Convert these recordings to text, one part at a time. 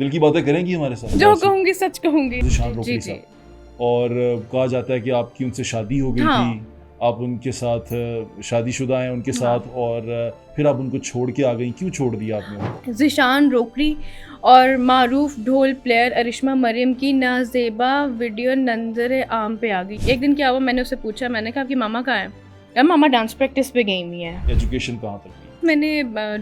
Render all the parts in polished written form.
दिल की बातें करेंगी हमारे साथ? जो कहूंगी सच कहूंगी। ज़ीशान रोकड़ी जी। साहब। और कहा जाता है कि आपकी उनसे शादी हो गई हाँ। थी, आप उनके साथ शादीशुदा हैं उनके हाँ। साथ, और फिर आप उनको छोड़ के आ गई। क्यों छोड़ दिया आपने उनको? ज़ीशान रोकड़ी और मारूफ ढोल प्लेयर अरिश्मा मरियम की नाजेबा वीडियो नंजर आम पे आ गई। एक दिन क्या हुआ, मैंने उससे पूछा, मैंने कहा आपकी मामा कहाँ है? यार मामा डांस प्रैक्टिस पे गई हुई है। एजुकेशन कहाँ तक की? मैंने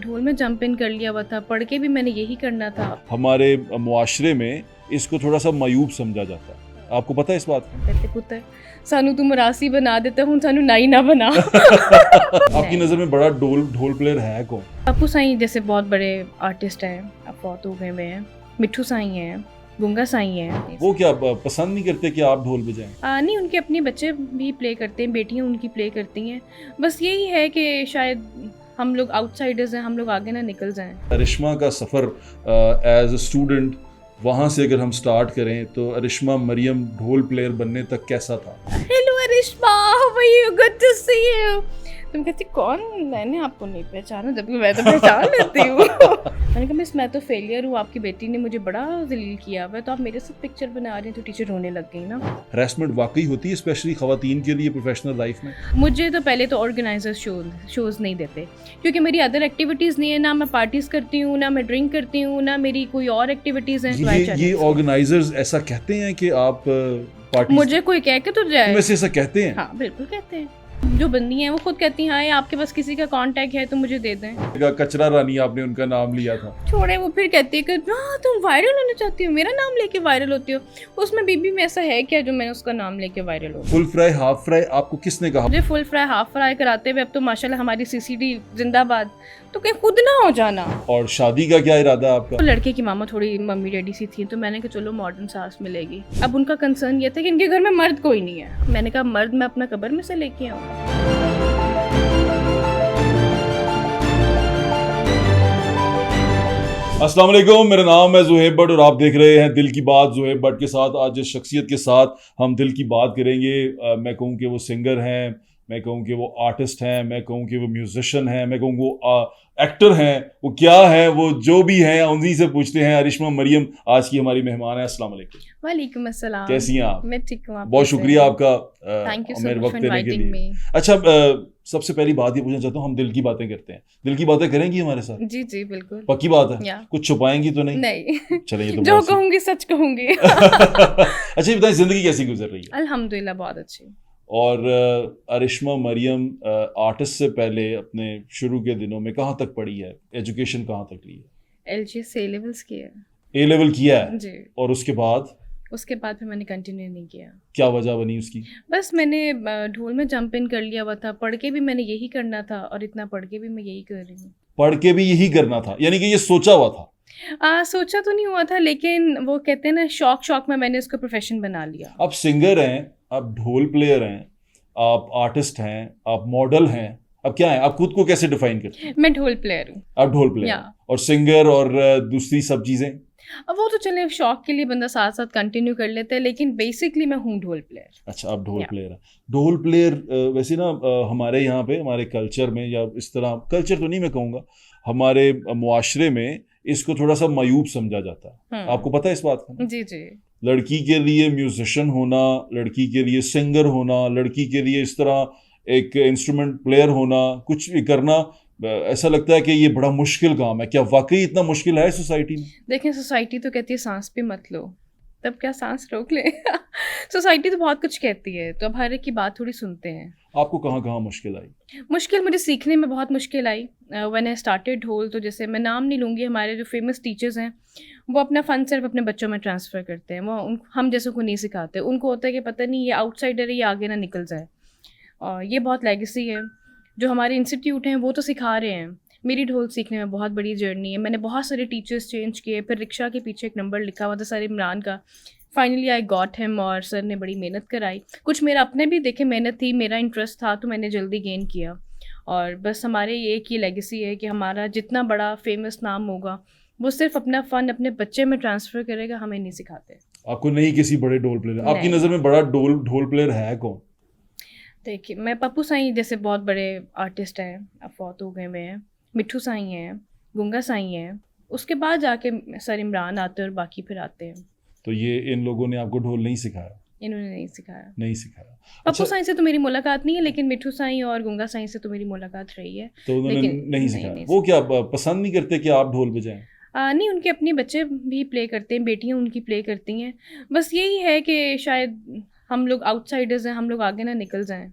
ढोल में जंप इन कर लिया हुआ था, पढ़ के भी मैंने यही करना था। हमारे मुआशरे में इसको थोड़ा सा मायूब समझा जाता है, आपको पता है इस बात का? कहते पुत्र सानू तू मरासी बना देता हूँ, सानू नाई ना बना। आपकी नज़र में बड़ा ढोल प्लेयर है कौन? पप्पू साईं जैसे बहुत बड़े आर्टिस्ट हैं, अब बहुत हो गए हुए हैं। मिट्ठू साईं हैं, गुंगा साईं हैं। वो क्या पसंद नहीं करते कि आप ढोल बजाएं? नहीं, उनके अपने बच्चे भी प्ले करते हैं, बेटियां उनकी प्ले करती हैं। बस यही है कि शायद हम लोग आउटसाइडर्स हैं, हम लोग आगे ना निकल जाएं। अरिश्मा का सफ़र एज अ स्टूडेंट, वहाँ से अगर हम स्टार्ट करें तो अरिश्मा मरियम ढोल प्लेयर बनने तक कैसा था? Hello Arishma, how are you? Good to see you. तुम कहती कौन? मैंने आपको नहीं पहचाना, जबकि मैं तो पहचान लेती हूँ। मैंने कहा मिस मैं तो फेलियर हूँ, आपकी बेटी ने मुझे बड़ा जलील किया हुआ है, तो आप मेरे साथ पिक्चर बना रही हैं। तो टीचर रोने लग गई ना। हरासमेंट वाकई होती है स्पेशली ख़वातीन के लिए प्रोफेशनल लाइफ में? मुझे तो पहले तो ऑर्गेनाइजर्स शोज़ नहीं देते, क्योंकि मेरी अदर एक्टिविटीज़ नहीं है, ना मैं पार्टीज़ करती हूँ, ना मैं ड्रिंक करती हूँ, ना मेरी कोई और एक्टिविटीज़ हैं। ये ऑर्गेनाइजर्स ऐसा कहते हैं कि आप पार्टी? मुझे कोई कह के तो जाए। वैसे ऐसा कहते हैं? हाँ बिल्कुल कहते हैं। जो बंदी हैं वो खुद कहती हैं हाँ आपके पास किसी का कांटेक्ट है तो मुझे दे दें। कचरा रानी आपने उनका नाम लिया था। छोड़े, वो फिर कहती है कि हाँ तुम वायरल होना चाहती हो, मेरा नाम लेके वायरल होती हो। उसमें बीबी में ऐसा है क्या जो मैं उसका नाम लेके वायरल हो? फुल फ्राई हाफ फ्राई आपको किसने कहा? मुझे फुल फ्राई हाफ फ्राई कराते हुए अब तो माशाल्लाह हमारी सीसीडी जिंदाबाद, तो कहीं खुद ना हो जाना। और शादी का क्या इरादा आपका? तो लड़के की मामा थोड़ी मम्मी डैडी सी थी, तो मैंने कहा चलो मॉडर्न सास मिलेगी। अब उनका कंसर्न ये था कि इनके घर में मर्द कोई नहीं है। मैंने कहा मर्द मैं अपना कब्र में से लेके आऊँ। अस्सलाम वालेकुम, मेरा नाम है ज़ुहैब भट्ट और आप देख रहे हैं दिल की बात ज़ुहैब भट्ट के साथ। आज जिस शख्सियत के साथ हम दिल की बात करेंगे, मैं कहूँ कि वो सिंगर हैं, मैं कहूँ कि वो आर्टिस्ट हैं, मैं कहूँ कि वो म्यूजिशियन हैं, मैं कहूँ वो एक्टर हैं, वो क्या है, वो जो भी हैं उन्हीं से पूछते हैं। अरिश्मा मरियम आज की हमारी मेहमान है। अस्सलाम वालेकुम। वालेकुम अस्सलाम। कैसी हैं आप? मैं ठीक हूँ। बहुत शुक्रिया आपका थैंक यू सो मेरे मच वक्त फॉर देने के इनवाइटिंग लिए। मी। अच्छा, सबसे पहली बात ये पूछना चाहता हूँ, हम दिल की बातें करते हैं, दिल की बातें करेंगी हमारे साथ? जी जी बिल्कुल। पक्की बात है? या कुछ छुपाएंगी तो नहीं? नहीं। चलें, ये तो जो बहुत सी- कहूँगी सच कहूँगी। अच्छा, ये बताएं जिंदगी कैसी गुजर रही है? अल्हम्दुलिल्लाह बहुत अच्छी। और अरिश्मा मरियम आर्टिस्ट से पहले अपने शुरू के दिनों में कहाँ तक पढ़ी है? एजुकेशन कहाँ तक ली है? LGS A लेवल्स किया। ए लेवल किया है? जी। और उसके बाद उसके बाद फिर मैंने कंटिन्यू नहीं किया। क्या वजह बनी उसकी? बस मैंने ढोल में जंप इन कर लिया हुआ था, पढ़ के भी मैंने यही करना था, और इतना पढ़ के भी मैं यही कर रही हूँ। पढ़ के भी यही करना था, यानी कि ये सोचा हुआ था? सोचा तो नहीं हुआ था, लेकिन वो कहते हैं ना शौक में मैंने इसको प्रोफेशन बना लिया। आप सिंगर हैं, आप ढोल प्लेयर हैं, आप आर्टिस्ट हैं, आप मॉडल हैं, अब क्या है? आप खुद को कैसे डिफाइन करते हैं? मैं ढोल प्लेयर हूँ। आप ढोल प्लेयर हैं और सिंगर और दूसरी सब चीजें? अब वो तो चले शौक के लिए बंदा साथ साथ कंटिन्यू कर लेता है, लेकिन बेसिकली मैं हूँ ढोल प्लेयर। अच्छा, आप ढोल प्लेयर हैं। ढोल प्लेयर वैसे ना हमारे यहाँ पे, हमारे कल्चर में, या इस तरह कल्चर तो नहीं मैं कहूँगा, हमारे मुआशरे में इसको थोड़ा सा मायूब समझा जाता है, आपको पता है इस बात का? जी जी। लड़की के लिए म्यूजिशियन होना, लड़की के लिए सिंगर होना, लड़की के लिए इस तरह एक इंस्ट्रूमेंट प्लेयर होना, कुछ भी करना, ऐसा लगता है कि ये बड़ा मुश्किल काम है। क्या वाकई इतना मुश्किल है सोसाइटी में? देखें, सोसाइटी तो कहती है सांस भी मत लो, तब क्या सांस रोक ले। सोसाइटी तो बहुत कुछ कहती है, तो अब हर एक की बात थोड़ी सुनते हैं। आपको कहाँ कहाँ मुश्किल आई? मुश्किल मुझे सीखने में बहुत मुश्किल आई। व्हेन आई स्टार्टेड ढोल, तो जैसे मैं नाम नहीं लूँगी, हमारे जो फेमस टीचर्स हैं वो अपना फ़न सिर्फ अपने बच्चों में ट्रांसफ़र करते हैं। वो हम जैसों को नहीं सिखाते। उनको होता है कि पता नहीं ये आउटसाइडर है, ये आगे ना निकल जाए। और ये बहुत लेगेसी है। जो हमारे इंस्टीट्यूट हैं वो तो सिखा रहे हैं। मेरी ढोल सीखने में बहुत बड़ी जर्नी है। मैंने बहुत सारे टीचर्स चेंज किए, फिर रिक्शा के पीछे एक नंबर लिखा हुआ था सर इमरान का। फाइनली आई गॉट हिम, और सर ने बड़ी मेहनत कराई। कुछ मेरा अपने भी देखे मेहनत थी, मेरा इंटरेस्ट था, तो मैंने जल्दी गेन किया। और बस हमारे एक ही लेगेसी है कि हमारा जितना बड़ा फेमस नाम होगा वो सिर्फ अपना फ़न अपने बच्चे में ट्रांसफ़र करेगा, हमें नहीं सिखाते। आपको नहीं किसी बड़े ढोल प्लेयर? आपकी नज़र में बड़ा ढोल प्लेयर है कौन? देखिए, मैं पप्पू साईं जैसे बहुत बड़े आर्टिस्ट हैं, अब बहुत हो गए हुए हैं। मिट्ठू साईं हैं, गुंगा साईं हैं, उसके बाद जाके सर इमरान आते हैं और बाकी फिर आते हैं। तो ये इन लोगों ने आपको ढोल नहीं सिखाया? इन्होंने नहीं सिखाया। नहीं सिखाया। पप्पू अच्छा, साईं से तो मेरी मुलाकात नहीं है, लेकिन मिठू साईं और गुंगा साईं से तो मेरी मुलाकात रही है। तो उन्होंने लेकिन नहीं सिखाया। वो क्या पसंद नहीं करते कि आप ढोल बजाएं? नहीं, उनके अपने बच्चे भी प्ले करते हैं, बेटियां उनकी प्ले करती हैं। बस यही है कि शायद हम लोग आउटसाइडर्स हैं, हम लोग आगे ना निकल जाएं।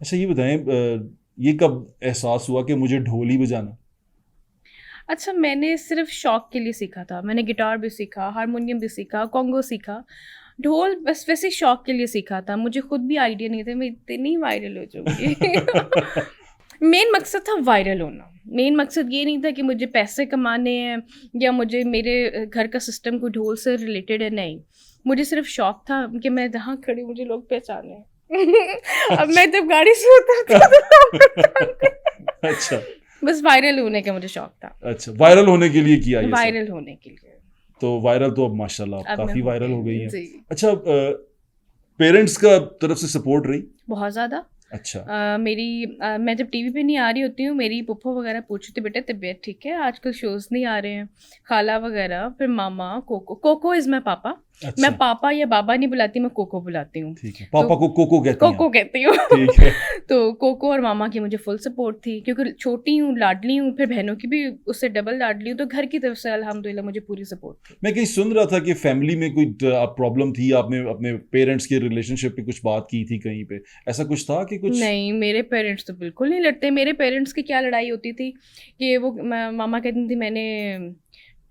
अच्छा ये बताएं, ये कब एहसास हुआ कि मुझे ढोल ही बजाना? अच्छा, मैंने सिर्फ शौक के लिए सीखा था। मैंने गिटार भी सीखा, हारमोनियम भी सीखा, कॉन्गो सीखा, ढोल बस वैसे शौक के लिए सीखा था। मुझे खुद भी आइडिया नहीं था मैं इतनी वायरल हो जाऊंगी। मेन मकसद था वायरल होना। मेन मकसद ये नहीं था कि मुझे पैसे कमाने हैं या मुझे मेरे घर का सिस्टम कोई ढोल से रिलेटेड है, नहीं। मुझे सिर्फ शौक था कि मैं जहाँ खड़ी मुझे लोग पहचाने। अब मैं जब गाड़ी से उतरती हूँ तो लोग पहचानते हैं। अच्छा बस वायरल होने का मुझे शौक था। अच्छा, वायरल होने के लिए किया ये सब? वायरल होने के लिए। तो वायरल तो अब माशाल्लाह आप अब मैं काफी वायरल हो गई हैं। जी, अच्छा, पेरेंट्स का तरफ से सपोर्ट रही? बहुत ज़्यादा। अच्छा। मैं जब टीवी पे नहीं आ रही होती हूँ, मेरी पुप्पो वगैरह पूछती, बेटा तबीयत ठीक है, आजकल शोज़ नहीं आ रहे हैं, खाला वगैरह, फिर मामा, कोको इज़ माई पापा। अच्छा मैं पापा या बाबा नहीं बुलाती, मैं कोको बुलाती हूँ। ठीक है, पापा तो को कोको कहती हैं कोको आप? कहती हूँ। ठीक है। तो कोको और मामा की मुझे फुल सपोर्ट थी, क्योंकि छोटी हूँ, लाडली हूँ, फिर बहनों की भी उससे डबल लाडली हूँ, तो घर की तरफ से अल्हम्दुलिल्लाह मुझे पूरी सपोर्ट थी। मैं कहीं सुन रहा था कि फैमिली में कोई प्रॉब्लम थी, आपने अपने पेरेंट्स के रिलेशनशिप पे कुछ बात की थी कहीं पे, ऐसा कुछ था कि कुछ? नहीं, मेरे पेरेंट्स तो बिल्कुल नहीं लड़ते। मेरे पेरेंट्स की क्या लड़ाई होती थी कि वो मामा कहती थी मैंने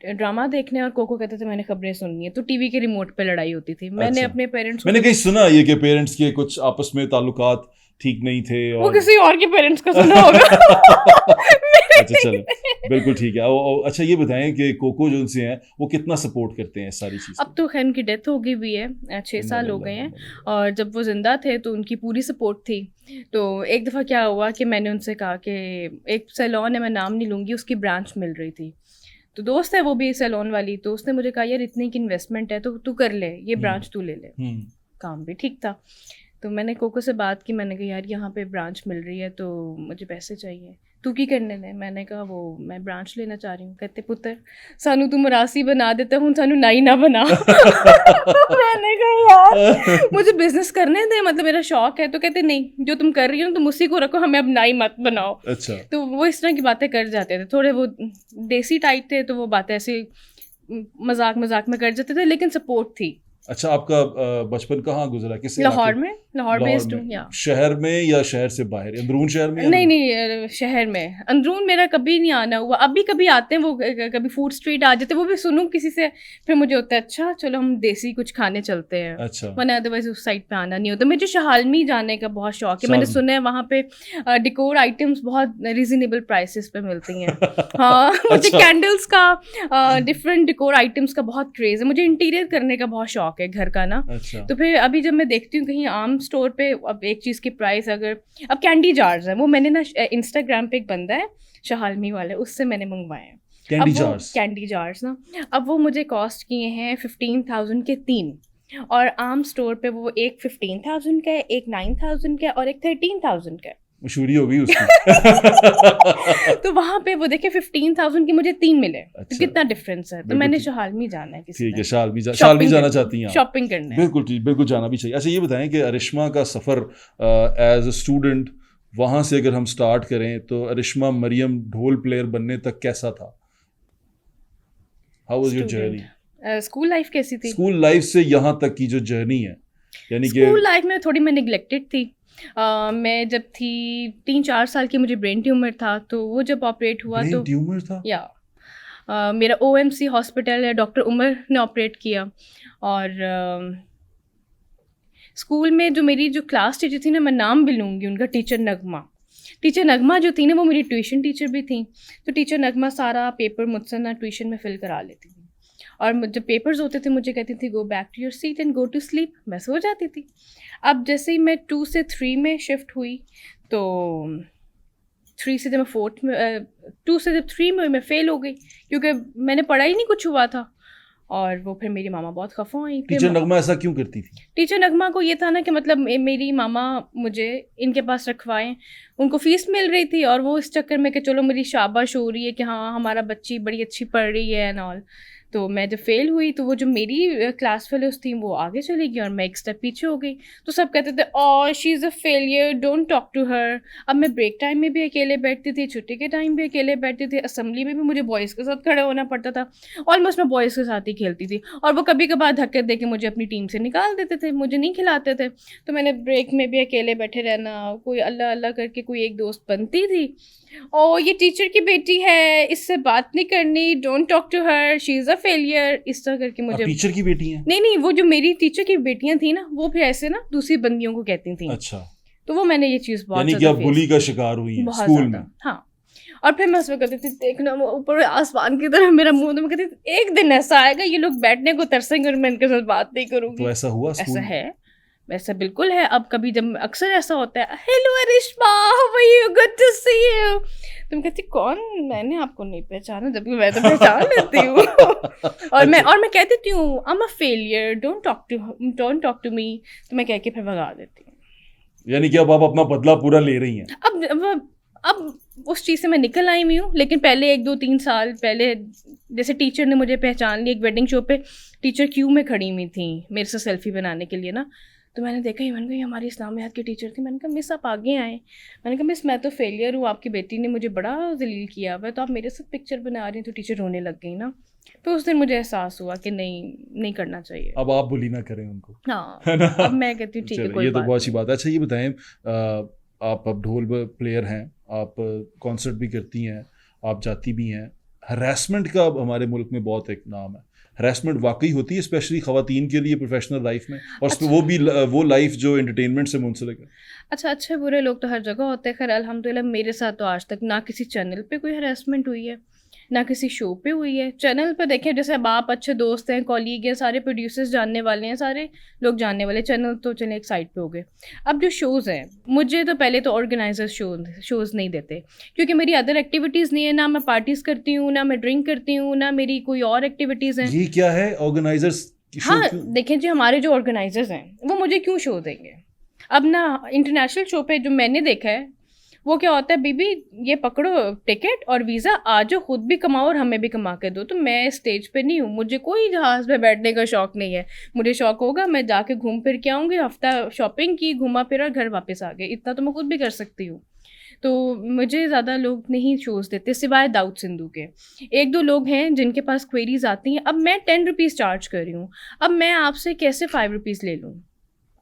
ड्रामा देखने, और कोको कहते थे मैंने खबरें सुननी है, तो टीवी के रिमोट पे लड़ाई होती थी। मैंने अच्छा। अपने पेरेंट्स को मैंने कहीं सुना ये कि पेरेंट्स के कुछ आपस में ताल्लुकात ठीक नहीं थे वो और किसी और के पेरेंट्स का सुना होगा। अच्छा चलो, बिल्कुल ठीक है। अच्छा ये बताएं कि कोको जो उनसे हैं वो कितना सपोर्ट करते हैं सारी चीज़ अब तो खैर उनकी डेथ हो गई भी है, 6 साल हो गए हैं। और जब वो ज़िंदा थे तो उनकी पूरी सपोर्ट थी। तो एक दफ़ा क्या हुआ कि मैंने उनसे कहा कि एक सैलून है, मैं नाम नहीं लूँगी, उसकी ब्रांच मिल रही थी। तो दोस्त है वो भी सैलून वाली, तो उसने मुझे कहा यार इतनी की इन्वेस्टमेंट है तो तू कर ले, ये ब्रांच तू ले ले। काम भी ठीक था। तो मैंने कोको से बात की, मैंने कहा यार यहाँ पे ब्रांच मिल रही है तो मुझे पैसे चाहिए, तू की करने दे। मैंने कहा वो मैं ब्रांच लेना चाह रही हूँ। कहते पुत्र सानू तू मरासी बना देता हूँ, सानू नाई ना बना। मैंने कहा यार मुझे बिजनेस करने दे, मतलब मेरा शौक है। तो कहते नहीं, जो तुम कर रही हो तुम उसी को रखो, हमें अब नाई मत बनाओ। अच्छा। तो वो इस तरह की बातें कर जाते थे, थोड़े वो देसी टाइप थे, तो वो बातें ऐसे मजाक मजाक में कर जाते थे, लेकिन सपोर्ट थी। अच्छा, आपका बचपन कहाँ गुजरा, किस लाहौर इलाके? में, लाहौर बेस्ड हूँ। या शहर में या शहर से बाहर, अंदरून शहर में या नहीं नहीं, शहर में। अंदरून मेरा कभी नहीं आना हुआ। अभी कभी आते हैं वो, कभी फूड स्ट्रीट आ जाते हैं, वो भी सुनूं किसी से, फिर मुझे होता है अच्छा चलो हम देसी कुछ खाने चलते हैं। अच्छा। वरना अदरवाइज उस साइड पे आना नहीं होता। मुझे शहालमी जाने का बहुत शौक है। मैंने सुना है वहाँ पे डिकोर आइटम्स बहुत रीजनेबल प्राइसेस पे मिलती हैं। हाँ, मुझे कैंडल्स का, डिफरेंट डिकोर आइटम्स का बहुत क्रेज है। मुझे इंटीरियर करने का बहुत शौक है घर का ना। अच्छा। तो फिर अभी जब मैं देखती हूँ कहीं आम स्टोर पे, अब एक चीज़ की प्राइस अगर, अब कैंडी जार्स है, वो मैंने ना इंस्टाग्राम पे एक बंदा है शहालमी वाले, उससे मैंने मंगवाए हैं कैंडी जार्स ना। अब वो मुझे कॉस्ट किए हैं 15,000 के 3, और आम स्टोर पे वो एक 15,000 का है, एक 9,000 का है, और एक 13,000 का है। मशहूरी हो गई उसकी। तो वहाँ पे वो देखे 15,000 की मुझे 3 मिले। अच्छा। तो कितना डिफरेंस है। तो मैंने शहालमी जाना है किसी ठीक है, दिन। शालमी जाना चाहती हैं आप? शॉपिंग करना है। बिल्कुल ठीक, बिल्कुल जाना भी चाहिए। अच्छा ये बताएं कि अरिश्मा का सफ़र एज अ स्टूडेंट, वहाँ से अगर हम स्टार्ट करें तो अरिश्मा मरियम ढोल प्लेयर बनने तक कैसा था? How was your journey? School life कैसी थी? स्कूल लाइफ से यहाँ तक की जो जर्नी है, यानी कि स्कूल लाइफ में थोड़ी मैं निगलेक्टेड थी। मैं जब थी 3-4 साल की, मुझे ब्रेन ट्यूमर था। तो वो जब ऑपरेट हुआ तो ट्यूमर था? या मेरा OMC हॉस्पिटल है, डॉक्टर उमर ने ऑपरेट किया। और स्कूल में जो मेरी जो क्लास टीचर थी ना, मैं नाम भी लूँगी उनका, टीचर नगमा जो थी ना, वो मेरी ट्यूशन टीचर भी थी। तो टीचर नगमा सारा पेपर मुझसे ना ट्यूशन में फिल करा लेती थी, और जब पेपर्स होते थे मुझे कहती थी go back to your seat and go to sleep. मैं सो जाती थी। अब जैसे ही मैं 2 से 3 में शिफ्ट हुई, तो 3 से जब मैं 4th में 2 से जब 3 में मैं फ़ेल हो गई, क्योंकि मैंने पढ़ा ही नहीं कुछ हुआ था। और वो फिर मेरी मामा बहुत खफा हुई। टीचर नगमा ऐसा क्यों करती थी? टीचर नगमा को ये था ना कि मतलब मेरी मामा मुझे इनके पास रखवाएं, उनको फीस मिल रही थी और वो इस चक्कर में कि चलो मेरी शाबाश हो रही है कि हाँ हमारा बच्ची बड़ी अच्छी पढ़ रही है एंड ऑल। तो मैं जब फेल हुई तो वो जो मेरी क्लास फेलोज थी वो आगे चली गई और मैं एक स्टेप पीछे हो गई। तो सब कहते थे oh she is a failure, don't talk to her. अब मैं ब्रेक टाइम में भी अकेले बैठती थी, छुट्टी के टाइम भी अकेले बैठती थी, असेंबली में भी मुझे बॉयज़ के साथ खड़े होना पड़ता था। ऑलमोस्ट मैं बॉयज़ के साथ ही खेलती थी और वो कभी कभार धक्के दे के मुझे अपनी टीम से निकाल देते थे, मुझे नहीं खिलाते थे। तो मैंने ब्रेक में भी अकेले बैठे रहना, कोई अल्लाह अल्लाह करके कोई एक दोस्त बनती थी। ओ ये टीचर की बेटी है, इससे बात नहीं करनी, don't talk to her, she is a failure, इस तरह करके मुझे। टीचर की बेटी है? नहीं, वो जो मेरी टीचर की बेटियां थी ना वो फिर ऐसे ना दूसरी बंदियों को कहती थी। अच्छा। तो वो मैंने ये चीज़ बहुत यानी कि आप बुली का शिकार हुई हैं स्कूल में? हाँ। और फिर मैं उसमें कहती थी देखना वो ऊपर आसमान की तरफ मेरा मुंह, तो मैं कहती थी एक दिन ऐसा आएगा ये लोग बैठने को तरसेंगे और मैं इनके साथ बात नहीं करूंगी। तो ऐसा हुआ स्कूल? ऐसा है, वैसा बिल्कुल है। अब कभी जब अक्सर ऐसा होता है, hello Arishma, how are you, good to see you, तुम कहती कौन, मैंने आपको नहीं पहचाना, जबकि मैं तो पहचान लेती हूँ। और मैं कह देती हूँ I am a failure, don't talk to me, तो मैं कह के फिर भगा देती हूँ। यानी कि अब आप अपना बदला पूरा ले रही हैं? अब उस चीज़ से मैं निकल आई हुई हूँ, लेकिन पहले 1-2-3 साल पहले जैसे टीचर ने मुझे पहचान लिया, एक वेडिंग शो पे टीचर क्यू में खड़ी हुई थी मेरे से सेल्फी बनाने के लिए ना, तो मैंने देखा, मैंने कहा ये हमारी इस्लामियात की टीचर थी। मैंने कहा मिस आप आगे आएँ, मैंने कहा मिस मैं तो फेलियर हूँ, आपकी बेटी ने मुझे बड़ा जलील किया हुआ है, तो आप मेरे साथ पिक्चर बना रही हैं। तो टीचर रोने लग गई ना। तो उस दिन मुझे एहसास हुआ कि नहीं करना चाहिए। अब आप बुली ना करें उनको, हाँ, है ना? अब मैं कहती हूँ ठीक है, कोई ये तो बात बहुत अच्छी बात है। अच्छा ये बताएं, आप अब ढोल प्लेयर हैं, आप कॉन्सर्ट भी करती हैं, आप जाती भी हैं, हरासमेंट का अब हमारे मुल्क में बहुत एक नाम है। हरासमेंट वाकई होती है स्पेशली ख़वातीन के लिए प्रोफेशनल लाइफ में, और अच्छा। वो भी वो लाइफ जो एंटरटेनमेंट से मुंसलिक है। अच्छा, अच्छे बुरे लोग तो हर जगह होते हैं। खैर अल्हम्दुलिल्लाह मेरे साथ तो आज तक ना किसी चैनल पे कोई हरासमेंट हुई है, ना किसी शो पे हुई है। चैनल पे देखें जैसे अब आप अच्छे दोस्त हैं, कॉलीग हैं, सारे प्रोड्यूसर्स जानने वाले हैं, सारे लोग जानने वाले, चैनल तो चले एक साइड पे हो गए। अब जो शोज़ हैं, मुझे तो पहले तो ऑर्गेनाइजर शोज़ नहीं देते, क्योंकि मेरी अदर एक्टिविटीज़ नहीं है, ना मैं पार्टीज़ करती हूँ, ना मैं ड्रिंक करती हूँ, ना मेरी कोई और एक्टिविटीज़ हैं। ये क्या है ऑर्गेनाइजर्स? हाँ देखें जी, हमारे जो ऑर्गेनाइजर्स हैं वो मुझे क्यों शो देंगे? अब ना इंटरनेशनल शो पे जो मैंने देखा है वो क्या होता है, बीबी ये पकड़ो टिकट और वीज़ा, आ जाओ, खुद भी कमाओ और हमें भी कमा के दो। तो मैं स्टेज पे नहीं हूँ, मुझे कोई जहाज़ पे बैठने का शौक़ नहीं है। मुझे शौक़ होगा मैं जाके घूम फिर के आऊँगी, हफ्ता शॉपिंग की, घूमा फिरा, घर वापस आ गए, इतना तो मैं खुद भी कर सकती हूँ। तो मुझे ज़्यादा लोग नहीं शोज़ देते सिवाय दाऊद सिंधु के। 1-2 लोग हैं जिनके पास क्वेरीज आती हैं। अब मैं 10 रुपीज़ चार्ज कर रही हूँ, अब मैं आपसे कैसे 5 रुपीज़ ले लूँ?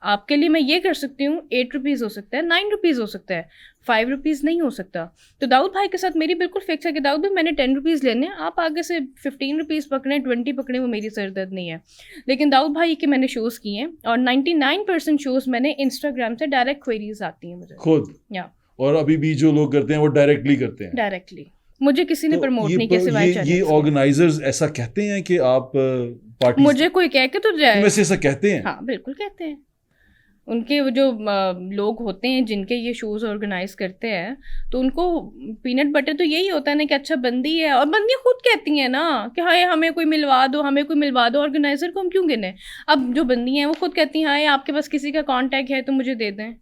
आपके लिए मैं ये कर सकती हूँ, 8 रुपीज़ हो सकता है, 9 रुपीज़ हो सकता है, 5 रुपीज़ नहीं हो सकता। तो दाऊद भाई के साथ मेरी बिल्कुल फिक्स है कि दाऊद भाई मैंने 10 रुपीज़ लेने हैं, आप आगे से 15 रुपीज़ पकड़ें, 20 पकड़ें, वो मेरी सरदर्द नहीं है। लेकिन दाऊद भाई के मैंने शोज़ किए हैं और 99% शोज़ मैंने इंस्टाग्राम से डायरेक्ट क्वेरीज आती हैं मुझे खुद। या और अभी भी जो लोग करते हैं वो डायरेक्टली करते हैं? डायरेक्टली, मुझे किसी ने तो प्रमोट नहीं किया सिवाय चैनल्स ये के। ऑर्गेनाइजर्स ऐसा कहते हैं कि आप पार्टी, मुझे कोई कह के तो जाए। वैसे ऐसा कहते हैं? हाँ बिल्कुल कहते हैं। उनके वो जो लोग होते हैं जिनके ये शोज़ ऑर्गेनाइज करते हैं, तो उनको पीनट बटर तो यही होता है ना कि अच्छा बंदी है, और बंदियाँ खुद कहती हैं ना कि हाय हमें कोई मिलवा दो, हमें कोई मिलवा दो, ऑर्गेनाइज़र को हम क्यों गिने? अब जो बंदी हैं वो खुद कहती हैं हाय आपके पास किसी का कॉन्टैक्ट है तो मुझे दे दें।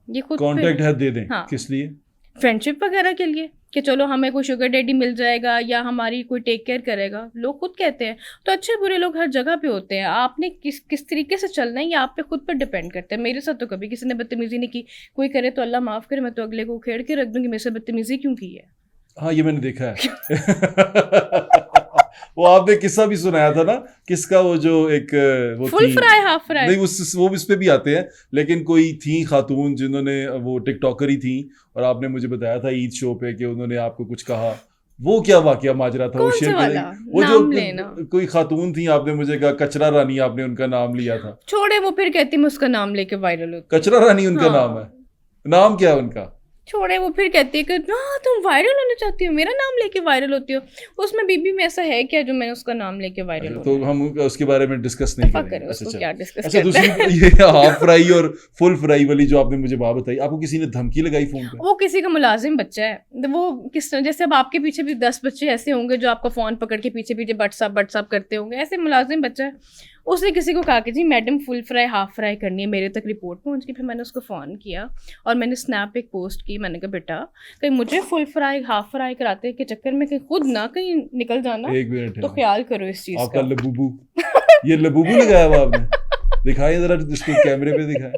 ये खुद कॉन्टैक्ट है दे दें? हाँ। किस लिए? फ्रेंडशिप वगैरह के लिए कि चलो हमें कोई शुगर डैडी मिल जाएगा या हमारी कोई टेक केयर करेगा, लोग खुद कहते हैं। तो अच्छे बुरे लोग हर जगह पे होते हैं, आपने किस तरीके से चलना है ये आप पे खुद पर डिपेंड करता है। मेरे साथ तो कभी किसी ने बदतमीजी नहीं की, कोई करे तो अल्लाह माफ़ करे, मैं तो अगले को उखेड़ के रख दूंगी मेरे से बदतमीजी क्यों की है। हाँ ये मैंने देखा है। वो आपने किस्सा भी सुनाया था ना, किसका वो जो एक वो फुल फ्राई हाफ फ्राई, नहीं वो इस पे भी आते हैं, लेकिन कोई थी खातून जिन्होंने वो टिकटॉकर ही थी, और आपने मुझे बताया था ईद शो पे कि उन्होंने आपको कुछ कहा। वो क्या वाकया माजरा था? वो शेयर करें? वो नाम जो लेना। कोई खातून थी, आपने मुझे कहा कचरा रानी, आपने उनका नाम लिया था। छोड़े वो फिर कहती मैं उसका नाम लेके वायरल होती। कचरा रानी उनका हाँ। नाम है? नाम क्या है उनका? छोड़े, वो फिर कहती है कि हाँ तुम वायरल होना चाहती हो, मेरा नाम लेके वायरल होती हो। उसमें बीबी में ऐसा है क्या जो मैंने उसका नाम लेके वायरल हो? तो हम उसके बारे में डिस्कस नहीं करेंगे करेंगे। उसको क्या डिस्कस अच्छा, करते हैं। दूसरी ये हाफ फ्राई और फुल फ्राई वाली जो आपने मुझे बात बताई, आपको किसी ने धमकी लगाई फोन पे? वो किसी का मुलाजिम बच्चा है, तो वो किस जैसे अब आपके पीछे भी 10 बच्चे ऐसे होंगे जो आपका फोन पकड़ के पीछे पीछे व्हाट्सअप करते होंगे, ऐसे मुलाजिम बच्चा है। उसने किसी को कहा कि जी madam full fry half fry करनी है, मेरे तक रिपोर्ट पहुंच गई। फिर मैंने उसको फ़ोन किया और मैंने स्नैप एक पोस्ट की। मैंने कहा बेटा कहीं मुझे फुल फ्राई हाफ फ्राई कराते के चक्कर में कहीं खुद ना कहीं निकल जाना, एक मिनट तो ख्याल करो इस चीज़ आपका का। लबूबू, ये लबूबू लगाया हुआ आपने? दिखाइए जरा, इसको कैमरे पे दिखाएं।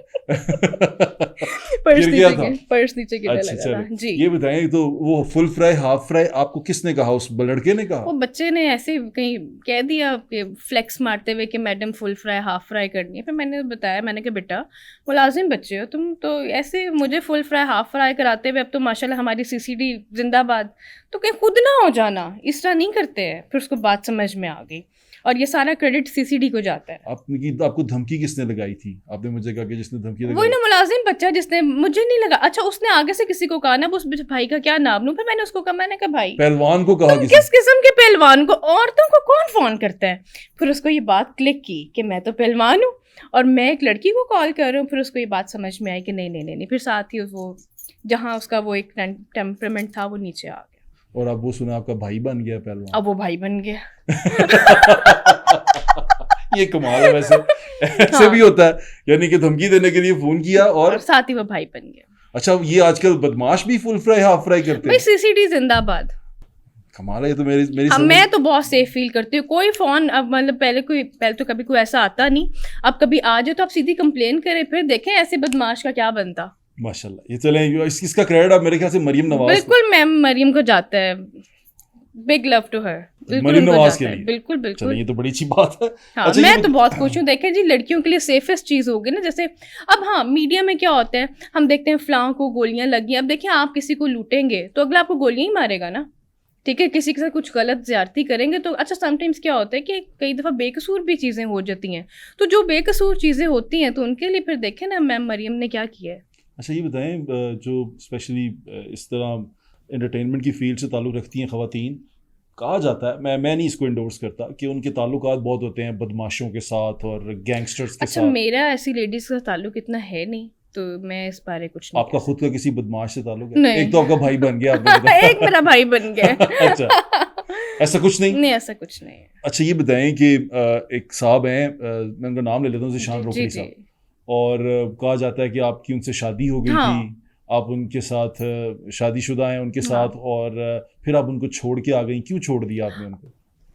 पर्स गिर गया नीचे था? पर्स नीचे गिरने अच्छा लगा था चलो, जी। ये बताएं तो वो फुल फ्राई हाफ फ्राई आपको किसने कहा? उस लड़के ने कहा? वो बच्चे ने ऐसे कहीं कह दिया कि फ्लेक्स मारते हुए कि madam full fry half fry करनी है। फिर मैंने बताया, मैंने कहा बेटा मुलाजिम बच्चे हो तुम, तो ऐसे मुझे फुल फ्राई हाफ फ्राई कराते हुए अब तो माशाल्लाह हमारी सीसीडी जिंदाबाद, तो कहीं खुद ना हो जाना, इस तरह नहीं करते हैं। फिर उसको बात समझ में आ गई और ये सारा क्रेडिट सीसीडी को जाता है। आपको धमकी किसने लगाई थी? आपने मुझे कहा कि जिसने धमकी वही लगाई। ना मुलाजिम बच्चा जिसने, मुझे नहीं लगा। अच्छा उसने आगे से किसी को कहा ना, उस भाई का क्या नाम लूं, फिर मैंने उसको कहा, मैंने कहा भाई पहलवान को कहा तुम किसी? किस किस्म के पहलवान को, औरतों को कौन फोन करता है? फिर उसको ये बात क्लिक की कि मैं तो पहलवान हूँ और मैं एक लड़की को कॉल कर रहा हूँ। फिर उसको ये बात समझ में आई कि नहीं नहीं नहीं नहीं। फिर साथ ही वो जहाँ उसका वो एक टेम्परामेंट था वो नीचे आ गया और अब वो सुना आपका भाई बन गया पहलवान। अब वो भाई बन गया। ये कमाल है वैसे। ऐसे हाँ। भी होता है, यानी कि धमकी देने के लिए फोन किया और और साथ ही वो भाई बन गया। अच्छा, ये आजकल बदमाश भी फुल फ्राई हाफ फ्राई करते भाई हैं? सीसीडी जिंदाबाद। कमाल है, ये तो मेरी हाँ, समझ। मैं तो बहुत सेफ फील करती हूँ। कोई फोन अब मतलब पहले तो कभी कोई ऐसा आता नहीं, अब कभी आ जाए तो आप सीधी कंप्लेन करें, फिर देखें ऐसे बदमाश का क्या बनता। माशाल्लाह, ये चले इसका क्रेडिट आप मेरे ख्याल से मरियम नवाज बिल्कुल मैम मरियम को जाता है, big love to her. Maryam Nawaz के लिए। बिल्कुल चलो, बिल्कुल। ये तो बड़ी अच्छी बात है। हाँ, अच्छा, मैं तो बहुत खुश हूँ। देखें जी, लड़कियों के लिए सेफेस्ट चीज़ होगी ना। जैसे अब हाँ, मीडिया में क्या होता है, हम देखते हैं फलां को गोलियां लगी। अब देखिए आप किसी को लूटेंगे तो अगला आपको गोलियां ही मारेगा ना, ठीक है। किसी के साथ कुछ गलत ज्यादती करेंगे तो अच्छा, समटाइम्स क्या होता है कि कई दफ़ा बेकसूर भी चीज़ें हो जाती हैं। तो जो बेकसूर चीज़ें होती हैं तो उनके लिए फिर देखें ना मैम मरियम ने क्या किया है। अच्छा, ये बताएं, जो स्पेशली इस तरह एंटरटेनमेंट की फील्ड से ताल्लुक़ रखती हैं ख़वातीन, कहा जाता है, मैं नहीं इसको इंडोर्स करता, कि उनके ताल्लुकात बहुत होते हैं बदमाशों के साथ और गैंगस्टर्स के अच्छा, साथ। मेरा ऐसी लेडीज़ का ताल्लुक इतना है नहीं, तो मैं इस बारे कुछ नहीं आपका खुद का किसी बदमाश से ताल्लुक है? नहीं। एक तो आपका भाई बन गया आपने बताया। एक मेरा भाई बन गया। अच्छा, ऐसा कुछ नहीं? नहीं, ऐसा कुछ नहीं है। अच्छा, ये बताएं कि एक साहब हैं, मैं उनका नाम ले लेता हूँ, ज़ीशान जी रोकड़ी जी। साहब, और कहा जाता है कि आपकी उनसे शादी हो गई हाँ। थी, आप उनके साथ शादीशुदा हैं उनके हाँ। साथ, और फिर आप उनको छोड़ के आ गई। क्यों छोड़ दिया आपने उनको?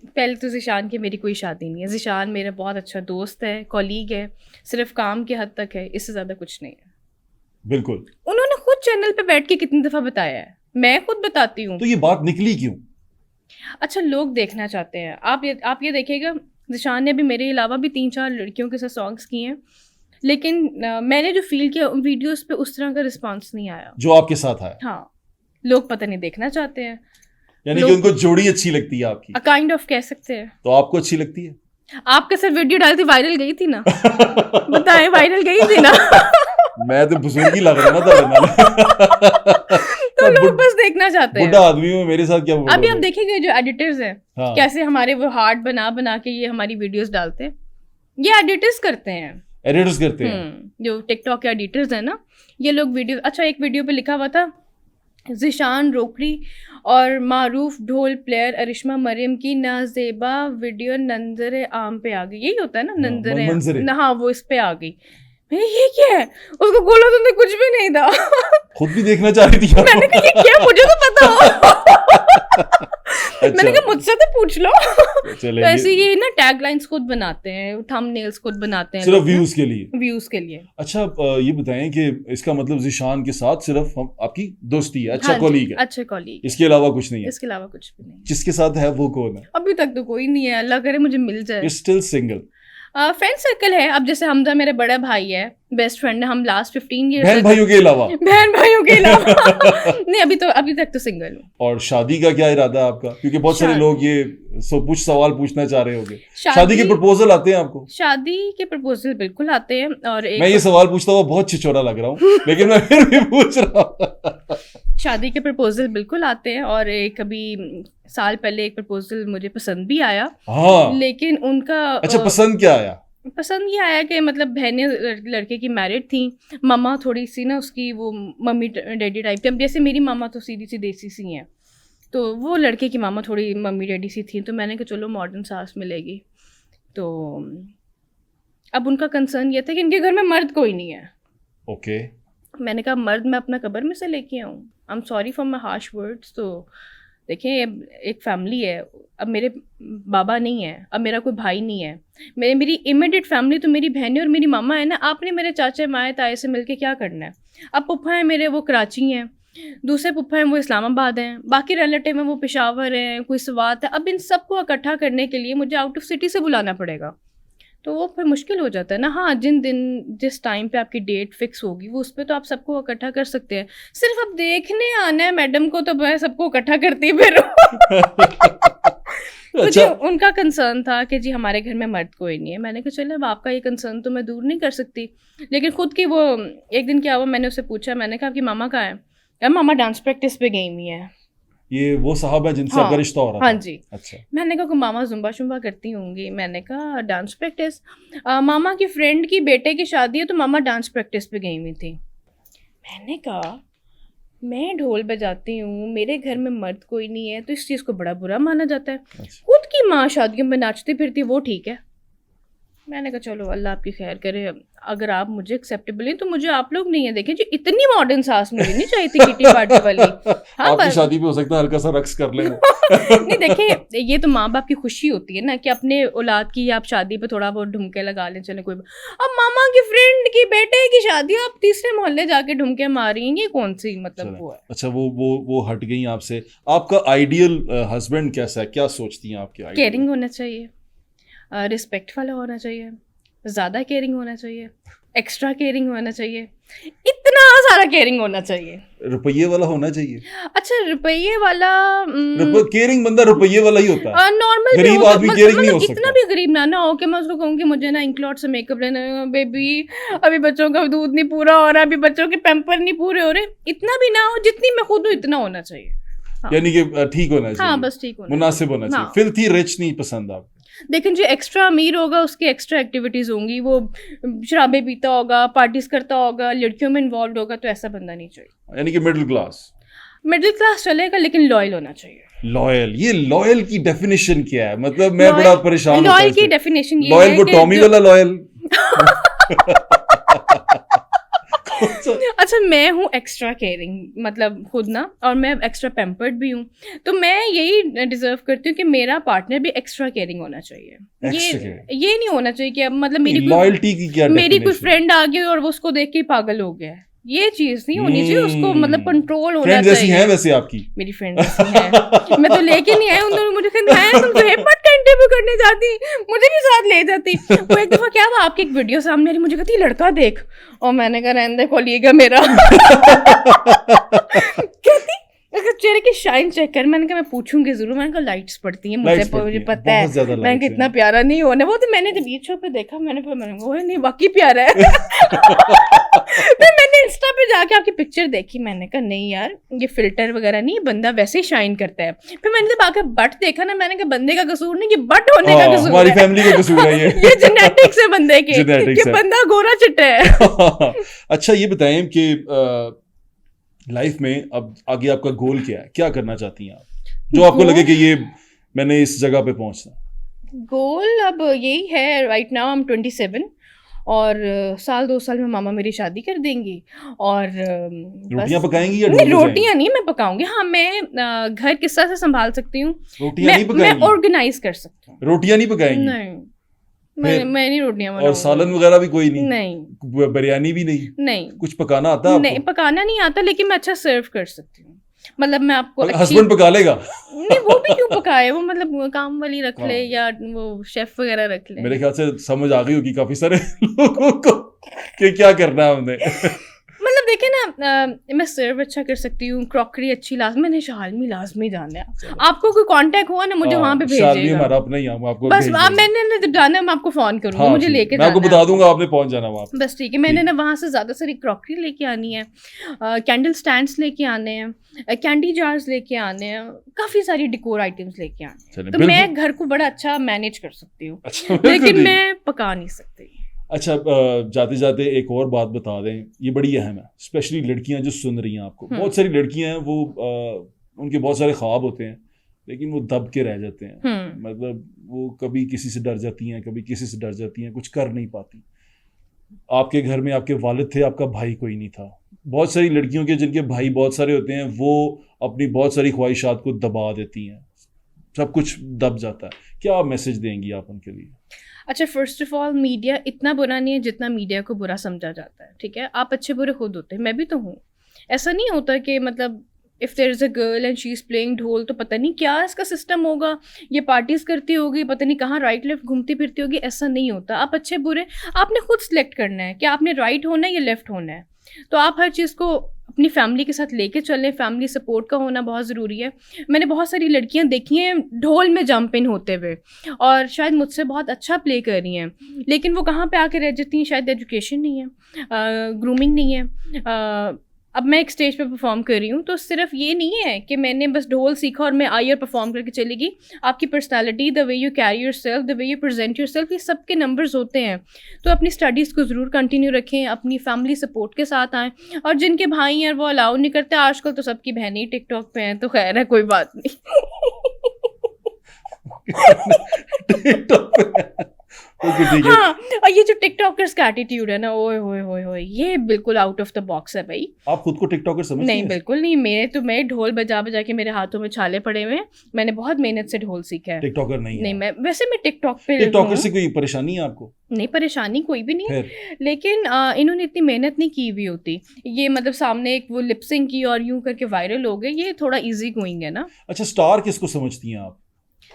पहले तो ज़ीशान की मेरी कोई शादी नहीं है। ज़ीशान मेरा बहुत अच्छा दोस्त है, कॉलीग है, सिर्फ काम के हद तक है, इससे ज़्यादा कुछ नहीं है। बिल्कुल। उन्होंने खुद चैनल पे बैठ के कितनी दफ़ा बताया है, मैं खुद बताती हूँ। तो ये बात निकली क्यों? अच्छा, लोग देखना चाहते हैं। आप ये देखिएगा, ज़ीशान ने भी मेरे अलावा भी 3-4 लड़कियों के साथ सॉन्ग्स किए हैं, लेकिन मैंने जो फील किया वीडियोस पे उस तरह का रिस्पांस नहीं आया जो आपके साथ आया। हाँ, लोग पता नहीं देखना चाहते हैं, यानी कि उनको जोड़ी अच्छी लगती है आपकी, काइंड ऑफ कह सकते हैं। तो आपको अच्छी लगती है? आपके साथ वीडियो डाली थी, वायरल गई थी ना? बताएं, वायरल गई थी ना? मैं तो बुजुर्गी लग रहा ना था। तो लोग बस देखना चाहते हैं। बुढ़ा आदमी हूँ, मेरे साथ क्या अभी आप देखेंगे जो एडिटर्स हैं, हाँ। कैसे हमारे वो हार्ट बना बना के ये हमारी वीडियोस डालते हैं। ये एडिटर्स करते हैं, एडिटर्स करते हैं। जो टिकटॉक के एडिटर्स हैं ना, ये लोग वीडियो। अच्छा, एक वीडियो पे लिखा हुआ था ज़ीशान रोकड़ी और मारूफ ढोल प्लेयर अरिश्मा मरियम की नाजेबा वीडियो नंजर आम पे आ गई। यही होता है ना, नंजर। हाँ, वो इस पे आ गई। ये क्या है? उसको बोला तुमने कुछ भी नहीं था। खुद भी देखना चाह रही थी। मैंने कहा ये क्या, मुझे तो पता हो। अच्छा। मैंने कहा मुझसे तो पूछ लो। चले, तो ऐसे ये ना टैगलाइंस खुद बनाते हैं, थंबनेल्स खुद बनाते हैं, सिर्फ व्यूज के लिए। व्यूज के लिए। अच्छा, ये बताएं कि इसका मतलब ज़ीशान के साथ सिर्फ हम आपकी दोस्ती है, अच्छा हाँ जी, कॉलीग है, अच्छा कॉलीग, इसके अलावा कुछ नहीं है? इसके अलावा कुछ भी नहीं। जिसके साथ है वो कौन है? अभी तक तो कोई नहीं है, अल्लाह करे मुझे मिल जाए। Still single? फ्रेंड सर्कल है, अब जैसे हमजा मेरे बड़ा भाई है, बेस्ट फ्रेंड है, हम लास्ट 15 ईयर बहन भाइयों के अलावा? बहन भाइयों के अलावा नहीं, अभी तक तो सिंगल हूँ। और शादी का क्या इरादा है आपका? क्योंकि बहुत सारे लोग ये कुछ सवाल पूछना चाह रहे होंगे। शादी के प्रपोजल आते हैं आपको? शादी के प्रपोजल बिल्कुल आते हैं। और मैं ये सवाल पूछता हुआ बहुत छिछोरा लग रहा हूँ लेकिन मैं फिर भी पूछ रहा हूँ। शादी के प्रपोजल बिल्कुल आते हैं, और एक अभी साल पहले एक प्रपोजल मुझे पसंद भी आया। हाँ, लेकिन उनका अच्छा, पसंद क्या आया? पसंद ये आया कि मतलब बहनें लड़के की मैरिड थी, मामा थोड़ी सी ना उसकी वो मम्मी डैडी टाइप थी। अब जैसे मेरी मामा तो सीधी सी देसी सी हैं, तो वो लड़के की मामा थोड़ी मम्मी डैडी सी थी, तो मैंने कहा चलो मॉडर्न सास मिलेगी। तो अब उनका कंसर्न ये था कि इनके घर में मर्द कोई नहीं है। ओके। मैंने कहा मर्द मैं अपना कब्र में से लेके आऊँ? I am sorry for my harsh words. तो देखें, एक फैमिली है, अब मेरे बाबा नहीं है, अब मेरा कोई भाई नहीं है, मेरी इमीडिएट फैमिली तो मेरी बहनें और मेरी मामा है ना। आपने मेरे चाचा माए ताए से मिलके क्या करना है? अब पुप्पा हैं मेरे, वो कराची हैं, दूसरे पुप्पा हैं वो इस्लामाबाद हैं, बाकी रिलेटिव हैं वो पेशावर हैं, कोई स्वात है। अब इन सबको इकट्ठा करने के लिए मुझे आउट ऑफ सिटी से बुलाना पड़ेगा, तो वो फिर मुश्किल हो जाता है ना। हाँ, जिस टाइम पे आपकी डेट फिक्स होगी वो उस पर तो आप सबको इकट्ठा कर सकते हैं। सिर्फ अब देखने आना है मैडम को, तो मैं सबको इकट्ठा करती फिर तो जी उनका कंसर्न था कि जी हमारे घर में मर्द कोई नहीं है। मैंने कहा चलो अब आपका ये कंसर्न तो मैं दूर नहीं कर सकती, लेकिन खुद की वो एक दिन क्या हुआ, मैंने उससे पूछा, मैंने कहा आपकी मामा कहाँ है? यार मामा डांस प्रैक्टिस पे गई हुई है। ये वो साहब है जिनसे आपका रिश्ता हो रहा था? हाँ जी। अच्छा। मैंने कहा मामा जुम्बा शुम्बा करती होंगी। मैंने कहा डांस प्रैक्टिस, मामा की फ्रेंड की बेटे की शादी है तो मामा डांस प्रैक्टिस पे गई हुई थी। मैंने कहा मैं ढोल बजाती हूँ, मेरे घर में मर्द कोई नहीं है, तो इस चीज़ को बड़ा बुरा माना जाता है। अच्छा। खुद की माँ शादियों में नाचती फिरती, वो ठीक है। मैंने कहा चलो अल्लाह आपकी खैर करे, अगर आप मुझे एक्सेप्टेबल हैं तो मुझे आप लोग नहीं है। देखें जी इतनी मॉडर्न सास मुझे नहीं चाहिए थी किटी पार्टी वाली। हाँ, आपकी शादी पे हो सकता है हल्का सा रक्स कर ले नहीं देखें, ये तो माँ बाप की खुशी होती है ना कि अपने औलाद की आप शादी पे थोड़ा बहुत ढुमके लगा लें, चले कोई। अब मामा की फ्रेंड की बेटे की शादी, आप तीसरे मोहल्ले जाके ढुमके मार रही हैं, ये कौन सी मतलब वो है? अच्छा, वो हट गई आपसे। आपका आइडियल हस्बैंड कैसा है, क्या सोचती हैं आपके? केयरिंग होना चाहिए, रिस्पेक्ट वाला होना चाहिए, ज़्यादा केयरिंग होना चाहिए, एक्स्ट्रा केयरिंग होना चाहिए, इतना सारा केयरिंग होना चाहिए, रुपये वाला होना चाहिए। अच्छा रुपये वाला, केयरिंग बंदा रुपये वाला ही होता है, नॉर्मल गरीब आदमी केयरिंग नहीं हो सकता। इतना भी गरीब ना हो कि मैं उसको कहूँ कि मुझे ना इंक्लॉट से मेकअप लेना है, बेबी अभी बच्चों का दूध नहीं पूरा हो रहा, अभी बच्चों के पैम्पर नहीं पूरे हो रहे, इतना भी ना हो, जितनी मैं खुद हूँ इतना होना चाहिए। यानी कि ठीक होना चाहिए। हाँ बस ठीक होना, मुनासिब होना चाहिए। फिल्थी रिच नहीं पसंद आपको? लेकिन जो एक्स्ट्रा अमीर होगा उसकी एक्स्ट्रा एक्टिविटीज़ होंगी, वो शराबें पीता होगा, पार्टीज करता होगा, लड़कियों में इन्वॉल्व होगा, तो ऐसा बंदा नहीं चाहिए। यानी कि मिडिल क्लास चलेगा लेकिन लॉयल होना चाहिए। लॉयल, ये लॉयल की डेफिनेशन क्या है? मतलब मैं बड़ा परेशान हूं। लॉयल की डेफिनेशन ये लॉयल है वो टॉमी वाला लॉयल? अच्छा मैं हूँ एक्स्ट्रा केयरिंग, मतलब खुद ना, और मैं एक्स्ट्रा पैम्पर्ड भी हूँ, तो मैं यही डिजर्व करती हूँ कि मेरा पार्टनर भी एक्स्ट्रा केयरिंग होना चाहिए। ये नहीं होना चाहिए कि अब मतलब लॉयल्टी की क्या मेरी कोई फ्रेंड आ गई और वो उसको देख के पागल हो गया, ये चीज नहीं होनी चाहिए। उसको मतलब कंट्रोल होना चाहिए। जैसी है वैसे आपकी? मेरी फ्रेंड जैसी है, मैं तो लेके नहीं आई, उन दोनों मुझे कहते हैं तुम तो हेपट का इंटरव्यू करने जाती, मुझे भी साथ ले जाती। वो एक दफा क्या हुआ, आपकी एक वीडियो सामने आ रही, मुझे कहती लड़का देख, और मैंने कहा रहने दे खोलिएगा मेरा। कहती चेहरे की शाइन चेक कर। मैंने कहा मैं पूछूंगी जरूर। मैंने कहा लाइट्स पड़ती हैं मुझे पता है, मैंने कहा इतना प्यारा नहीं होना। वो तो मैंने जब यूट्यूब पे देखा, मैंने कहा नहीं वाकई प्यारा है। फिर मैंने इंस्टा पे जाके आपकी पिक्चर देखी, मैंने कहा नहीं यार ये फिल्टर वगैरह नहीं, बंदा वैसे ही शाइन करता है। फिर मैंने जब आके बट देखा ना, मैंने कहा बंदे का कसूर नहीं, ये बट होने का कसूर है, हमारी फैमिली का कसूर है ये जेनेटिक्स है बंदे के, कि बंदा गोरा चिट्टा है। अच्छा ये बताएं कि लाइफ में अब आगे आपका गोल क्या है, क्या करना चाहती हैं आप, जो आपको लगे कि ये मैंने इस जगह पे पहुंचना? गोल अब यही है, राइट नाउ आई एम 27 और साल 2 साल में मामा मेरी शादी कर देंगी। और रोटियां पकाएंगी या नहीं? रोटियां नहीं मैं पकाऊंगी, हाँ मैं घर किस तरह से संभाल सकती हूँ, मैं ऑर्गेनाइज कर सकती हूँ। रोटियां नहीं पकाएंगी? नहीं मैं नहीं रोटियां बनाऊंगी। और सालन वगैरह भी कोई नहीं? नहीं। बिरयानी भी नहीं? नहीं। कुछ पकाना आता है आपको? नहीं पकाना नहीं आता, लेकिन मैं अच्छा सर्व कर सकती हूँ। मतलब मैं आपको अच्छी हस्बैंड पका लेगा? नहीं, वो भी क्यों पकाए, वो मतलब काम वाली रख ले हाँ। या वो शेफ वगैरह रख ले। मेरे ख्याल से समझ आ गई होगी काफी सारे लोगों को कि क्या करना है हमने। मतलब देखिए ना, मैं सर्व अच्छा कर सकती हूँ, क्रॉकरी अच्छी लाजमी, मैंने शालमी लाजमी जाना है। चलो। आपको कोई कांटेक्ट हुआ ना, मुझे वहां पे शालमी भेजिएगा। हमारा अपना ही है, हम आपको बस भेज आप, देंगे। मैंने ना जब जाना है मैं आपको फोन करूंगा, हाँ, मुझे ठीक है। लेके मैं आपको जाना है बता दूंगा, आपने पहुंच जाना वहाँ पे। बस ठीक है। मैंने ठीक। ना वहाँ से ज़्यादा सारी क्रॉकरी लेके आनी है, कैंडल स्टैंड्स लेके आने हैं, कैंडी जार्स लेके आने हैं, काफ़ी सारी डेकोर आइटम्स लेके आने हैं। चलें, तो बिल्कुल। मैं घर को बड़ा अच्छा मैनेज कर सकती हूँ, अच्छा, बिल्कुल लेकिन ठीक। मैं पका नहीं सकती। अच्छा, जाते जाते एक और बात बता दें, ये बड़ी अहम है, स्पेशली लड़कियां जो सुन रही हैं आपको। बहुत सारी लड़कियां हैं वो उनके बहुत सारे ख्वाब होते हैं, लेकिन वो दब के रह जाते हैं। मतलब वो कभी किसी से डर जाती हैं, कभी किसी से डर जाती हैं, कुछ कर नहीं पाती। आपके घर में आपके वालिद थे, आपका भाई कोई नहीं था। बहुत सारी लड़कियों के जिनके भाई बहुत सारे होते हैं, वो अपनी बहुत सारी ख्वाहिशात को दबा देती हैं, सब कुछ दब जाता है। क्या मैसेज देंगी आप उनके लिए? अच्छा, फर्स्ट ऑफ ऑल मीडिया इतना बुरा नहीं है जितना मीडिया को बुरा समझा जाता है, ठीक है? आप अच्छे बुरे खुद होते हैं, मैं भी तो हूँ। ऐसा नहीं होता कि मतलब if there is a girl and she is playing dhol तो पता नहीं क्या इसका सिस्टम होगा, ये पार्टीज़ करती होगी, पता नहीं कहाँ राइट लेफ्ट घूमती फिरती होगी। ऐसा नहीं होता। आप अच्छे बुरे आपने खुद सेलेक्ट करना है कि आपने राइट होना है या लेफ्ट होना है। तो आप हर चीज़ को अपनी फैमिली के साथ लेके चलें, फैमिली सपोर्ट का होना बहुत ज़रूरी है। मैंने बहुत सारी लड़कियां देखी हैं ढोल में जंप इन होते हुए, और शायद मुझसे बहुत अच्छा प्ले कर रही हैं, लेकिन वो कहाँ पे आके रह जाती हैं? शायद एजुकेशन नहीं है, ग्रूमिंग नहीं है। अब मैं एक स्टेज पे परफॉर्म कर रही हूँ, तो सिर्फ ये नहीं है कि मैंने बस ढोल सीखा और मैं आई और परफॉर्म करके चलेगी। आपकी personality, the way you carry yourself, the way you present yourself, ये सब के नंबर्स होते हैं। तो अपनी स्टडीज़ को ज़रूर कंटिन्यू रखें, अपनी फैमिली सपोर्ट के साथ आएँ। और जिनके भाई हैं वो अलाउ नहीं करते, आजकल तो सबकी बहनें ही टिकटॉक पे हैं, तो खैर है, कोई बात नहीं। टिकटॉक पे। ओके, ठीक है। हाँ, और ये जो टिकटॉकर्स का एटीट्यूड है ना, ओए होए होए होए, ये बिल्कुल आउट ऑफ द बॉक्स है भाई। आप खुद को टिकटॉकर समझती नहीं, हैं? बिल्कुल नहीं। मैं ढोल बजा बजा के मेरे हाथों में छाले पड़े हुए हैं। मैंने बहुत मेहनत से ढोल सीखा है। टिकटॉकर नहीं नहीं, है? मैं टिकटॉक पे टिकटॉकर हूँ। से कोई परेशानी है आपको? नहीं, परेशानी कोई भी नहीं है, फिर लेकिन इन्होंने इतनी मेहनत नहीं की हुई होती। ये मतलब सामने एक वो लिपसिंग की और यूं करके वायरल हो गए, ये थोड़ा इजी गोइंग है ना। अच्छा, स्टार किसको समझती हैं आप?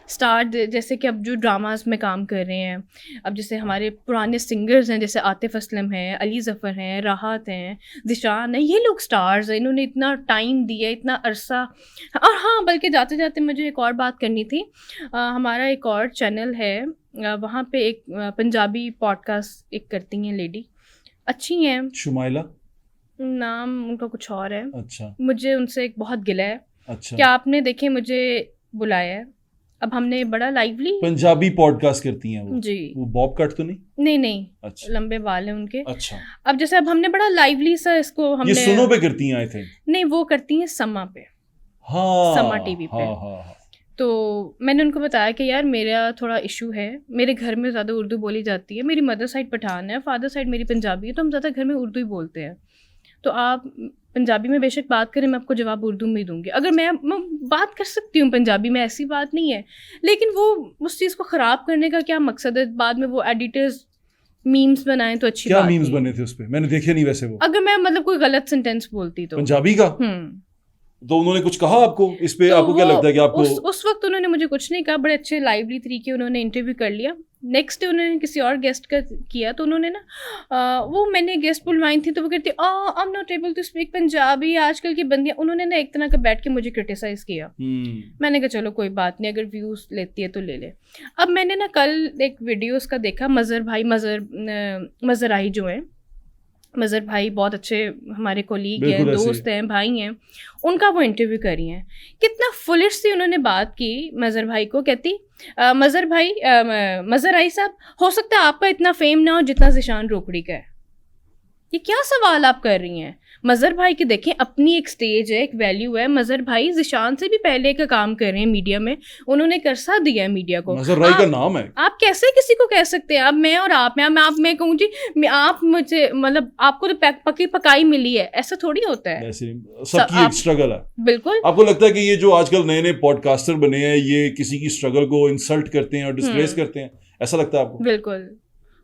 स्टार जैसे कि अब जो ड्रामाज में काम कर रहे हैं, अब जैसे हमारे पुराने सिंगर्स हैं, जैसे आतिफ असलम हैं, अली ज़फ़र हैं, राहत हैं, ज़िशान हैं, ये लोग स्टार्स हैं। इन्होंने इतना टाइम दिया, इतना अरसा। और हाँ, बल्कि जाते जाते मुझे एक और बात करनी थी। हमारा एक और चैनल है, वहाँ पे एक पंजाबी पॉडकास्ट एक करती हैं लेडी, अच्छी हैं, शुमाइला? नाम उनका कुछ और है। अच्छा मुझे उनसे एक बहुत गिला है अच्छा। कि आपने देखे मुझे बुलाया है। अब हमने बड़ा लाइवली पंजाबी पॉडकास्ट करती हैं वो? जी, वो बॉब कट तो नहीं? नहीं नहीं, अच्छा लंबे बाल हैं उनके। अच्छा। अब जैसे अब हमने बड़ा लाइवली सा इसको ये हमने सुनो पे करती हैं आई थिंक? नहीं, वो करती हैं समा पे, हाँ, समा टीवी पे। हाँ हाँ हाँ। तो मैंने उनको बताया कि यार मेरा थोड़ा इशू है, मेरे घर में ज़्यादा उर्दू बोली जाती है, मेरी मदर साइड पठान है, फादर साइड मेरी पंजाबी है, तो हम ज़्यादा घर में उर्दू ही बोलते हैं। तो आप पंजाबी में बेशक बात करें, मैं आपको जवाब उर्दू में ही दूंगी। अगर मैं बात कर सकती हूँ पंजाबी में, ऐसी बात नहीं है, लेकिन वो उस चीज़ को ख़राब करने का क्या मकसद है? बाद में वो एडिटर्स मीम्स बनाएं तो अच्छी क्या बात मीम्स नहीं है। बने थे उस पे? मैंने देखे नहीं वैसे वो। अगर मैं मतलब कोई गलत सेंटेंस बोलती तो पंजाबी का? तो उन्होंने कुछ कहा आपको इस पे? तो आपको क्या वो लगता है कि आपको उस वक्त उन्होंने मुझे कुछ नहीं कहा, बड़े अच्छे लाइवली तरीके उन्होंने इंटरव्यू कर लिया। नेक्स्ट डे उन्होंने किसी और गेस्ट का किया, तो उन्होंने ना वो मैंने गेस्ट बुलवाई थी, तो वो कहती I am not able to speak Punjabi, आजकल की बंदियाँ। उन्होंने ना एक तरह का बैठ के मुझे क्रिटिसाइज़ किया। मैंने कहा चलो कोई बात नहीं, अगर व्यूज़ लेती है तो ले ले। अब मैंने ना कल एक वीडियो उसका देखा, मज़र आई जो हैं, मज़र भाई बहुत अच्छे हमारे कोलीग हैं, दोस्त हैं, भाई हैं, उनका वो इंटरव्यू करी हैं। कितना फुलिश सी उन्होंने बात की मज़र भाई को। कहती मज़र आई साहब, हो सकता है आपका इतना फेम ना हो जितना ज़िशान रोकड़ी का है। ये क्या सवाल आप कर रही हैं? मज़र भाई की देखें अपनी एक स्टेज है, एक वैल्यू है। मज़र भाई ज़िशान से भी पहले का काम कर रहे हैं मीडिया में, उन्होंने करसा दिया है मीडिया को। मज़र भाई का नाम है। आप कैसे किसी को कह सकते हैं? अब मैं और आप में मैं कहूँ जी, आप मुझे मतलब आपको तो पकी पकाई मिली है, ऐसा थोड़ी होता है। सबकी एक स्ट्रगल है। बिल्कुल। आपको लगता है कि ये जो आजकल नए नए पॉडकास्टर बने हैं, ये किसी की स्ट्रगल को इंसल्ट करते हैं और डिस्प्लेस करते हैं? ऐसा लगता है आपको? बिल्कुल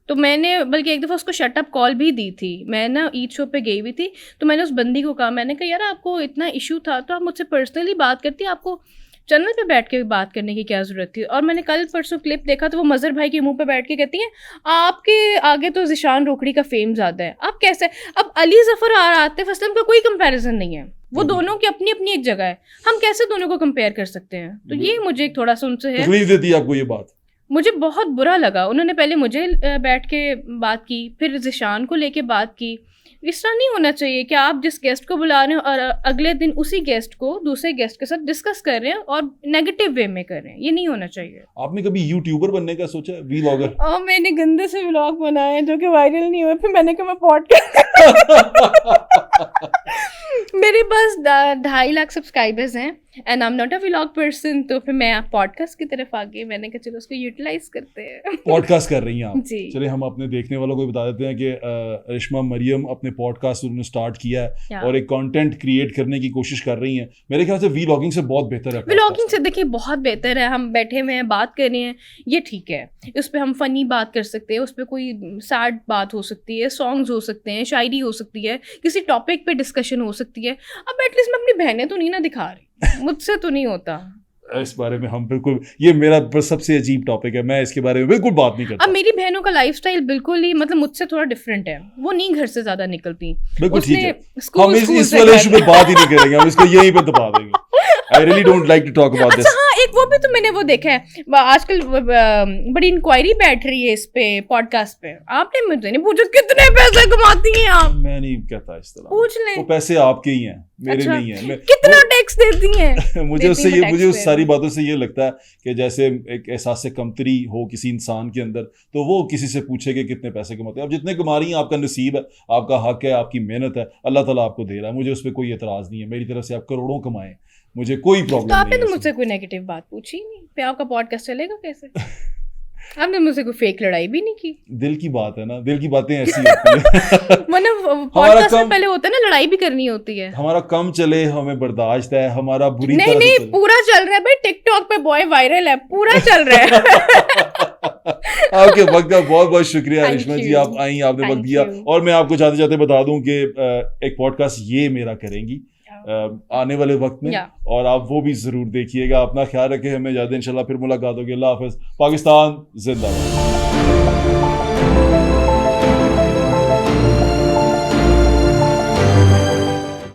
तो मैंने बल्कि एक दफ़ा उसको शट अप कॉल भी दी थी। मैं ना ईद शो पे गई हुई थी, तो मैंने उस बंदी को कहा, मैंने कहा यार आपको इतना इशू था तो आप मुझसे पर्सनली बात करती, आपको चैनल पे बैठ के बात करने की क्या ज़रूरत थी। और मैंने कल परसों क्लिप देखा तो वो मज़हर भाई के मुंह पे बैठ के कहती हैं आपके आगे तो ज़िशान रोकड़ी का फेम ज़्यादा है, आप कैसे। अब अली ज़फ़र और आतिफ असलम का कोई कंपैरिजन नहीं है, वो दोनों की अपनी अपनी एक जगह है, हम कैसे दोनों को कंपेयर कर सकते हैं। तो ये मुझे थोड़ा सा उनसे है, तकलीफ देती है आपको ये बात? मुझे बहुत बुरा लगा। उन्होंने पहले मुझे बैठ के बात की, फिर ज़िशान को लेके बात की। इस तरह नहीं होना चाहिए कि आप जिस गेस्ट को बुला रहे हैं और अगले दिन उसी गेस्ट को दूसरे गेस्ट के साथ डिस्कस कर रहे हैं और नेगेटिव वे में कर रहे हैं, ये नहीं होना चाहिए। आपने कभी यूट्यूबर बनने का सोचा, वीलॉगर? और मैंने गंदे से व्लॉग बनाए जो कि वायरल नहीं हुए, फिर मैंने कहा मैं पॉडकास्ट मेरे पास 2.5 लाख सब्सक्राइबर्स हैं and I am not a vlog person, तो फिर मैं पॉडकास्ट की तरफ आ गई। मैंने कहा चलो उसको यूटिलाइज करते हैं। पॉडकास्ट कर रही हैं आप? जी। चलिए हम अपने देखने वालों को बता देते हैं कि रिश्मा मरियम अपने पॉडकास्ट उन्होंने स्टार्ट किया है और एक कंटेंट क्रिएट करने की कोशिश कर रही हैं। मेरे ख्याल से व्लॉगिंग से बहुत बेहतर है। व्लॉगिंग से देखिए बहुत बेहतर है, हम बैठे हुए हैं बात कर रहे हैं, ये ठीक है। उस पर हम फ़नी बात कर सकते हैं, उस पर कोई सैड बात हो सकती है, सॉन्ग्स हो सकते हैं, शायरी हो सकती है, किसी टॉपिक पे डिस्कशन हो सकती है। अब एटलीस्ट मैं अपनी बहनें तो नहीं ना दिखा रही, मुझसे तो नहीं होता। इस बारे में हम बिल्कुल, ये मेरा सबसे अजीब टॉपिक है, मैं इसके बारे में बिल्कुल बात नहीं करता। अब मेरी बहनों का लाइफस्टाइल बिल्कुल ही मतलब मुझसे थोड़ा डिफरेंट है, वो नहीं घर से ज्यादा निकलती। बिल्कुल ठीक है, हम इस वाले इशू पे बात ही नहीं करेंगे, हम इसको यहीं पे दबा देंगे। I really don't like to talk about this. हाँ, एक वो भी तो मैंने वो देखा है आजकल बड़ी इंक्वायरी बैठ रही है इस पे पॉडकास्ट पे। आपने मुझे नहीं पूछा कितने पैसे कमाती हैं आप? मैं नहीं कहता इस तरह, पूछ लें। वो पैसे आपके ही हैं, मेरे अच्छा, नहीं है। कितना टैक्स देती हैं? मुझे उस सारी बातों से ये लगता है कि जैसे एक एहसास कमतरी हो किसी इंसान के अंदर, तो वो किसी से पूछे कि कितने पैसे कमाते हैं। अब जितने कमा रही हैं आपका नसीब है, आपका हक है, आपकी मेहनत है, अल्लाह ताला आपको दे रहा है, मुझे उस पर कोई एतराज़ नहीं है। मेरी तरफ से आप करोड़ों कमाएं, मुझे कोई प्रॉब्लम तो नहीं आपने है। तो मुझसे कोई नेगेटिव बात पूछी नहीं, पे आपका पॉडकास्ट चलेगा कैसे? आपने मुझसे कोई फेक लड़ाई भी नहीं की। दिल की बात है ना, दिल की बातें ऐसी होती है। मतलब पॉडकास्ट में पहले होता है ना, लड़ाई भी करनी होती है। हमारा कम चले हमें बर्दाश्त है, हमारा बुरी नहीं नहीं पूरा चल रहा है भाई, टिकटॉक पे बॉय वायरल है, पूरा चल रहा है। आपके वक्त का बहुत बहुत शुक्रिया रिश्मा जी, आप आई, आपने वक्त दिया। और मैं आपको जाते जाते बता दूं कि एक पॉडकास्ट ये मेरा करेंगी आने वाले वक्त में, और आप वो भी जरूर देखिएगा। अपना ख्याल रखें, हमें ज्यादा इंशाल्लाह फिर मुलाकात होगी। अल्लाह हाफिज। पाकिस्तान जिंदाबाद।